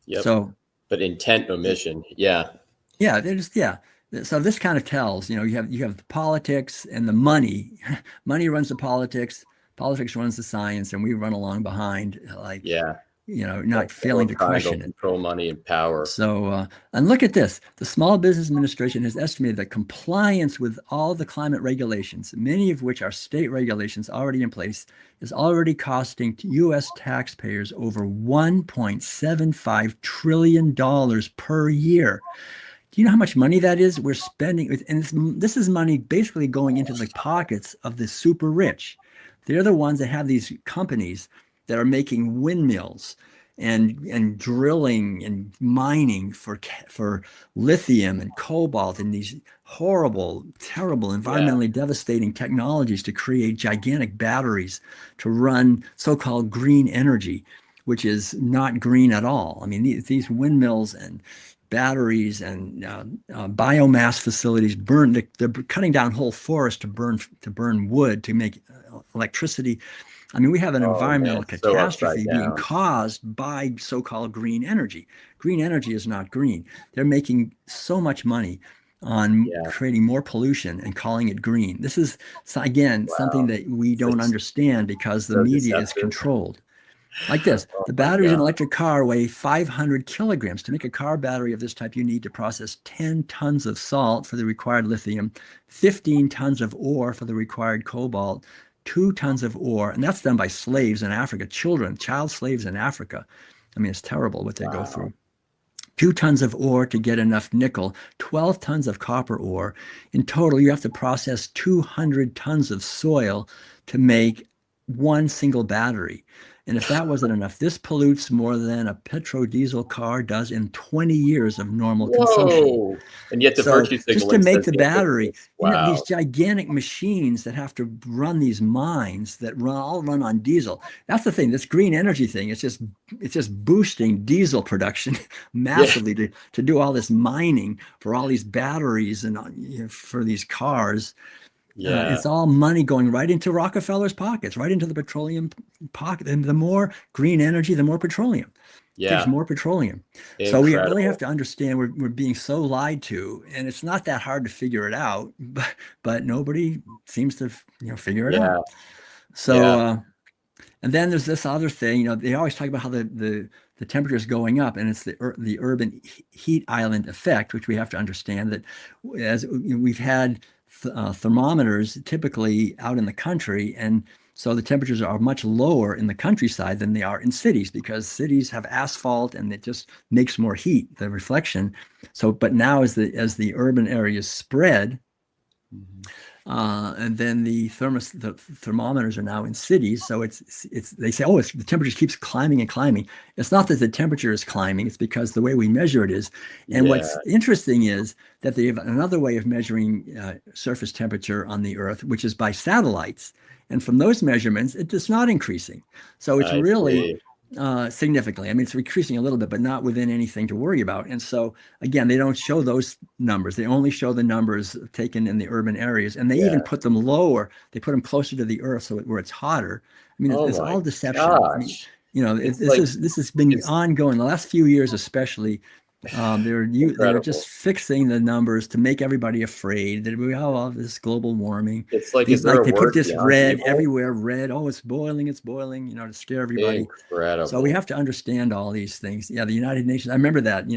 Yep. So, but intent omission. Yeah. yeah, yeah. So this kind of tells, you have the politics and the money. Money runs the politics. Politics runs the science, and we run along behind, like, Yeah. not failing to question it. Control, money, and power. So, and look at this. The Small Business Administration has estimated that compliance with all the climate regulations, many of which are state regulations already in place, is already costing U.S. taxpayers over $1.75 trillion per year. Do you know how much money that is? We're spending, and this is money basically going into the pockets of the super rich. They're the ones that have these companies that are making windmills and drilling and mining for lithium and cobalt and these horrible, terrible, environmentally devastating technologies to create gigantic batteries to run so-called green energy, which is not green at all. I mean, these windmills and batteries and biomass facilities they're cutting down whole forests to burn wood to make electricity. I mean, we have an environmental catastrophe being caused by so-called green energy. Green energy is not green. They're making so much money on creating more pollution and calling it green. This is, again, something that we don't understand because the media is controlled. Like this, the batteries in an electric car weigh 500 kilograms. To make a car battery of this type, you need to process 10 tons of salt for the required lithium, 15 tons of ore for the required cobalt, 2 tons of ore, and that's done by slaves in Africa, child slaves in Africa. I mean, it's terrible what they go through. 2 tons of ore to get enough nickel, 12 tons of copper ore. In total, you have to process 200 tons of soil to make one single battery. And if that wasn't enough, this pollutes more than a petrodiesel car does in 20 years of normal consumption. And yet the virtue signaling just to make the battery, wow. These gigantic machines that have to run these mines that all run on diesel. That's the thing. This green energy thing, it's just boosting diesel production massively to do all this mining for all these batteries and for these cars. It's all money going right into Rockefeller's pockets, right into the petroleum pocket. And the more green energy, the more petroleum. There's more petroleum. Incredible. So we really have to understand we're being so lied to, and it's not that hard to figure it out, but nobody seems to figure it out. So and then there's this other thing. They always talk about how the temperature is going up, and it's the urban heat island effect, which we have to understand that as we've had thermometers typically out in the country, and so the temperatures are much lower in the countryside than they are in cities because cities have asphalt and it just makes more heat, the reflection. So, but now as the urban areas spread, and then the thermometers are now in cities. So they say, the temperature keeps climbing and climbing. It's not that the temperature is climbing, it's because the way we measure it is. And what's interesting is that they have another way of measuring surface temperature on the Earth, which is by satellites. And from those measurements, it is not increasing. So it's really significantly. I mean, it's increasing a little bit, but not within anything to worry about. And so, again, they don't show those numbers. They only show the numbers taken in the urban areas. And they even put them lower. They put them closer to the Earth where it's hotter. I mean, it's all deception. I mean, It's this like has been it's ongoing the last few years, especially. They're just incredible. fixing the numbers to make everybody afraid that we have all this global warming. It's like, is These there like a they put word this beyond red evil? everywhere, red. Oh, it's boiling, to scare everybody. So we Incredible. have to understand all these things. Yeah, the United Nations. I remember that.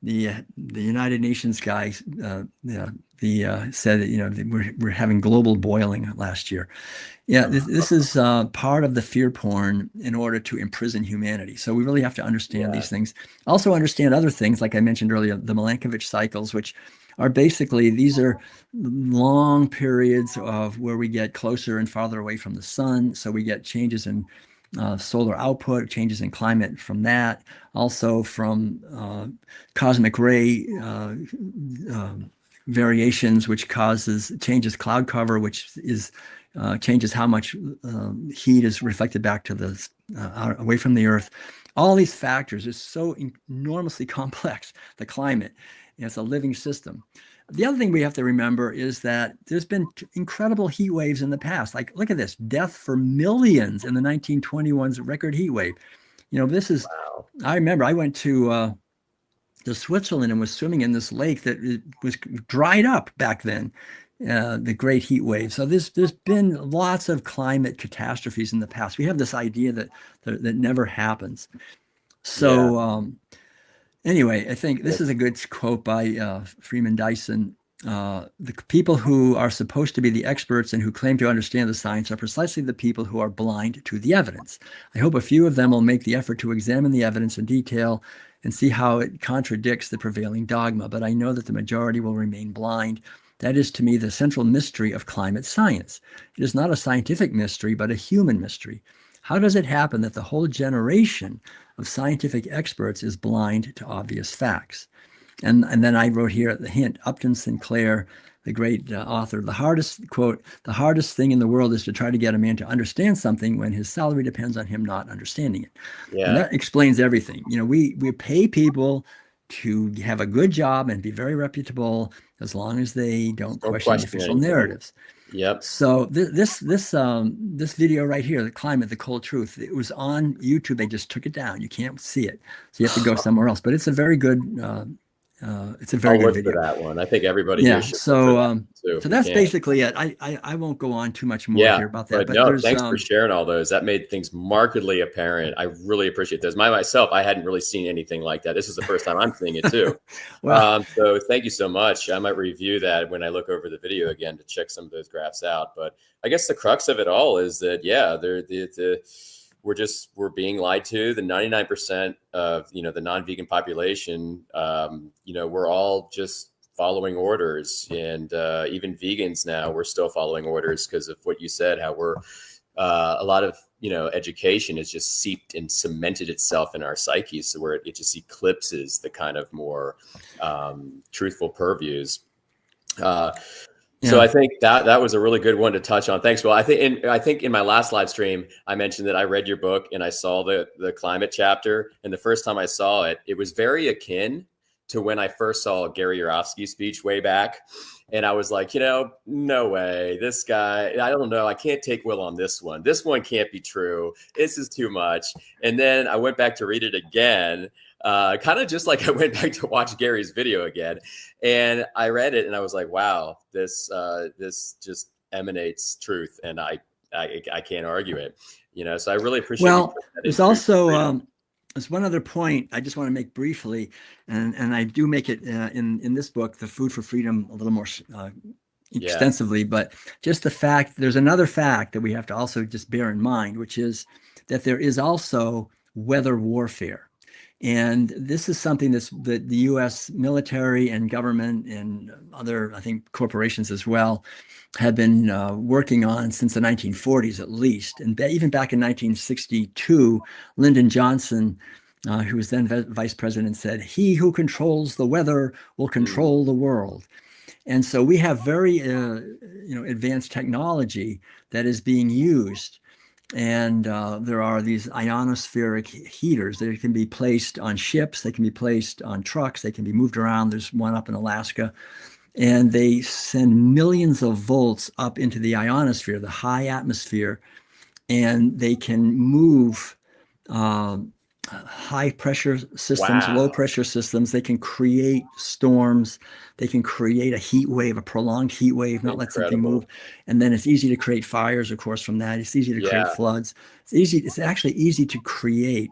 The United Nations guy, said that that we're having global boiling last year. Yeah, this is part of the fear porn in order to imprison humanity. So we really have to understand Yeah. these things. Also understand other things, like I mentioned earlier, the Milankovitch cycles, which are basically, these are long periods of where we get closer and farther away from the sun. So we get changes in solar output, changes in climate from that. Also from cosmic ray variations, which changes cloud cover, which is changes how much heat is reflected back to away from the Earth. All these factors is so enormously complex. The climate, it's a living system. The other thing we have to remember is that there's been incredible heat waves in the past. Like, look at this: death for millions in the 1921's record heat wave. This is. Wow. I remember I went to Switzerland and was swimming in this lake that was dried up back then, the great heat wave. So there's been lots of climate catastrophes in the past. We have this idea that never happens. Yeah. So anyway, I think this is a good quote by Freeman Dyson. The people who are supposed to be the experts and who claim to understand the science are precisely the people who are blind to the evidence. I hope a few of them will make the effort to examine the evidence in detail and see how it contradicts the prevailing dogma, but I know that the majority will remain blind. That is, to me, the central mystery of climate science. It is not a scientific mystery, but a human mystery. How does it happen that the whole generation of scientific experts is blind to obvious facts? And then I wrote here at the hint, Upton Sinclair, the great author, the hardest thing in the world is to try to get a man to understand something when his salary depends on him not understanding it. And Yeah. that explains everything. We pay people to have a good job and be very reputable as long as they don't Don't question the question official anything. narratives. Yep. So this video right here, the climate, the cold truth, it was on YouTube. They just took it down. You can't see it, so you have to go somewhere else. But it's a very good I'll look for video. that one. I think everybody here Yeah. should look for that too, So if we that's can. basically it. I won't go on too much more Yeah, here about that. but But no, there's thanks for sharing all those. That made things markedly apparent. I really appreciate those. Myself, I hadn't really seen anything like that. This is the first time I'm seeing it too. well, So thank you so much. I might review that when I look over the video again to check some of those graphs out. But I guess the crux of it all is that, yeah, we're being lied to. The 99% of the non-vegan population, we're all just following orders, and even vegans now, we're still following orders because of what you said, how we're a lot of education has just seeped and cemented itself in our psyches, so where it just eclipses the kind of more truthful purviews. So I think that was a really good one to touch on. Thanks, Will. I think in my last live stream, I mentioned that I read your book and I saw the climate chapter, and the first time I saw it, it was very akin to when I first saw Gary Yourofsky's speech way back. And I was like, no way, this guy, I don't know. I can't take Will on this one. This one can't be true. This is too much. And then I went back to read it again, kind of just like I went back to watch Gary's video again. And I read it and I was like, wow, this just emanates truth. And I can't argue it, so I really appreciate well, there's also there's one other point I just want to make briefly, and I do make it in this book, The Food for Freedom, a little more extensively, but just there's another fact that we have to also just bear in mind, which is that there is also weather warfare. And this is something that the U.S. military and government and other, I think, corporations as well have been working on since the 1940s at least. And even back in 1962, Lyndon Johnson, who was then vice president, said, "He who controls the weather will control the world." And so we have very advanced technology that is being used. And there are these ionospheric heaters that can be placed on ships, they can be placed on trucks, they can be moved around. There's one up in Alaska, and they send millions of volts up into the ionosphere, the high atmosphere, and they can move high pressure systems, low Wow. pressure systems. They can create storms. They can create a heat wave, a prolonged heat wave, not let something move. Incredible. And then it's easy to create fires, of course, from that. It's easy to create Yeah. floods. It's easy. It's actually easy to create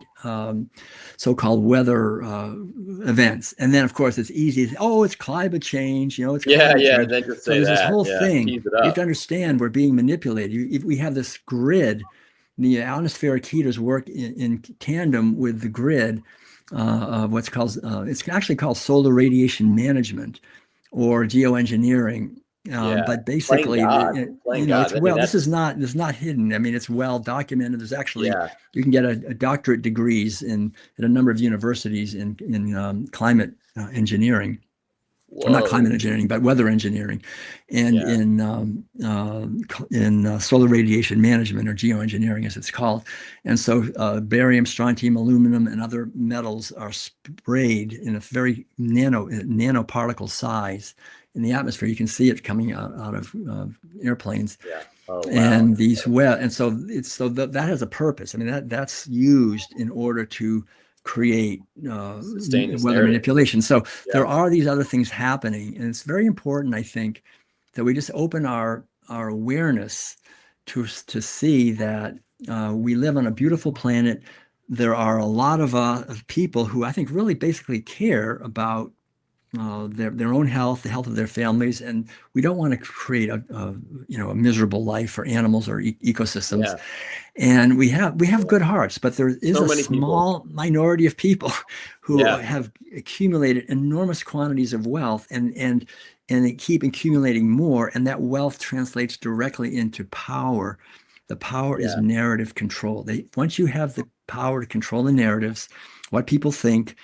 so-called weather events. And then, of course, it's easy. Oh, it's climate change. It's Yeah. climate Yeah. change. And then just So say there's this that. whole Yeah. thing. Tease it You have to up. understand we're being manipulated. If we have this grid, the atmospheric heaters work in tandem with the grid of what's called, it's actually called solar radiation management or geoengineering. Yeah. But basically, Playing God. I mean, this is that's, not hidden. I mean, it's well documented. There's actually, yeah. you can get a doctorate degrees at a number of universities in climate engineering, or not climate Whoa. engineering, but weather engineering, and Yeah. in solar radiation management, or geoengineering as it's called. And so barium, strontium, aluminum, and other metals are sprayed in a very nanoparticle size in the atmosphere. You can see it coming out of airplanes. Yeah. Oh, wow. And that has a purpose. I mean, that's used in order to create Sustain this weather narrative. manipulation. So Yeah. there are these other things happening, and it's very important, I think, that we just open our awareness to see that we live on a beautiful planet. There are a lot of people who I think really basically care about their own health, the health of their families, and we don't want to create a miserable life for animals or ecosystems. Yeah. And we have good hearts, but there is So a many people. small minority of people who Yeah. have accumulated enormous quantities of wealth, and they keep accumulating more, and that wealth translates directly into power. The power is Yeah. narrative control. Once you have the power to control the narratives, what people think,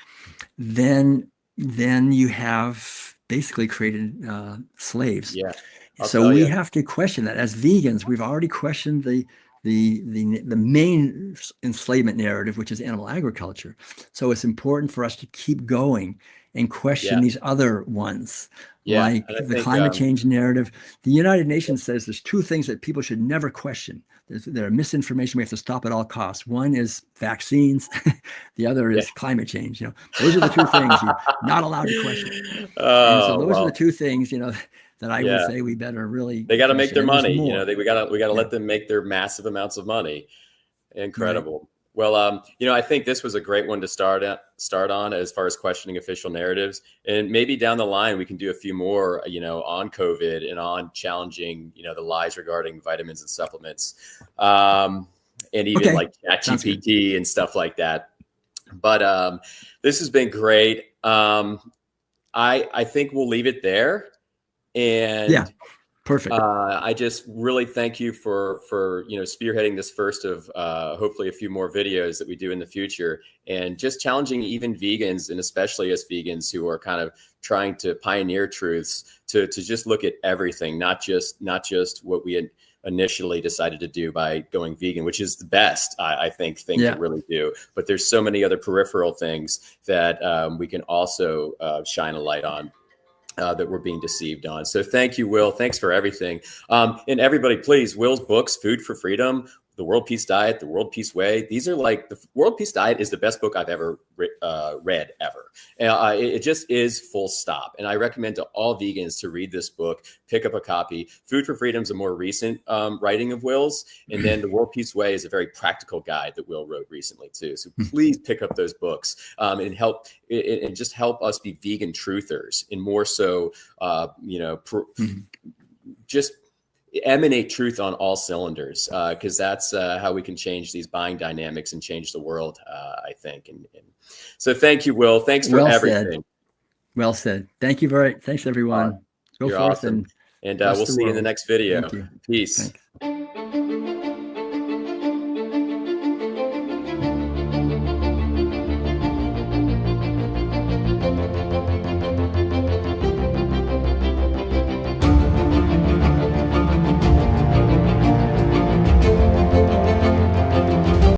then you have basically created slaves. Yeah. I'll So tell we you. have to question that. As vegans, we've already questioned the main enslavement narrative, which is animal agriculture. So it's important for us to keep going and question Yeah. these other ones, Yeah. like And I the think, climate change narrative. The United Nations says there's two things that people should never question. There are misinformation we have to stop at all costs. One is vaccines. The other yeah. is climate change. Those are the two things you're not allowed to question. And so Oh, those are the well, two things, that I would yeah. say we better really They got to make question. their And there's money. more. We got to Yeah, let them make their massive amounts of money. right. Incredible. Well, I think this was a great one to start on as far as questioning official narratives, and maybe down the line we can do a few more, on COVID and on challenging, the lies regarding vitamins and supplements, and even Okay. like Sounds good. ChatGPT and stuff like that. But this has been great. I think we'll leave it there, Yeah. and Perfect. I just really thank you for spearheading this first of hopefully a few more videos that we do in the future, and just challenging even vegans, and especially us vegans who are kind of trying to pioneer truths, to just look at everything, not just what we had initially decided to do by going vegan, which is the best I think thing to really do. But there's so many other peripheral things that we can also shine a light on. That we're being deceived on. So thank you, Will. Thanks for everything. And everybody, please, Will's books, Food for Freedom, The World Peace Diet, The World Peace Way. These are like, the World Peace Diet is the best book I've ever read ever. It just is, full stop. And I recommend to all vegans to read this book, pick up a copy. Food for Freedom is a more recent writing of Will's. And then The World Peace Way is a very practical guide that Will wrote recently too. So please pick up those books and just help us be vegan truthers, and more so, just emanate truth on all cylinders, because that's how we can change these buying dynamics and change the world, I think. And so thank you, Will. Thanks for everything. Well said. Thanks, everyone. Go You're forth awesome. And bless we'll the see you in the world. next video. Thank you. Peace. Thanks.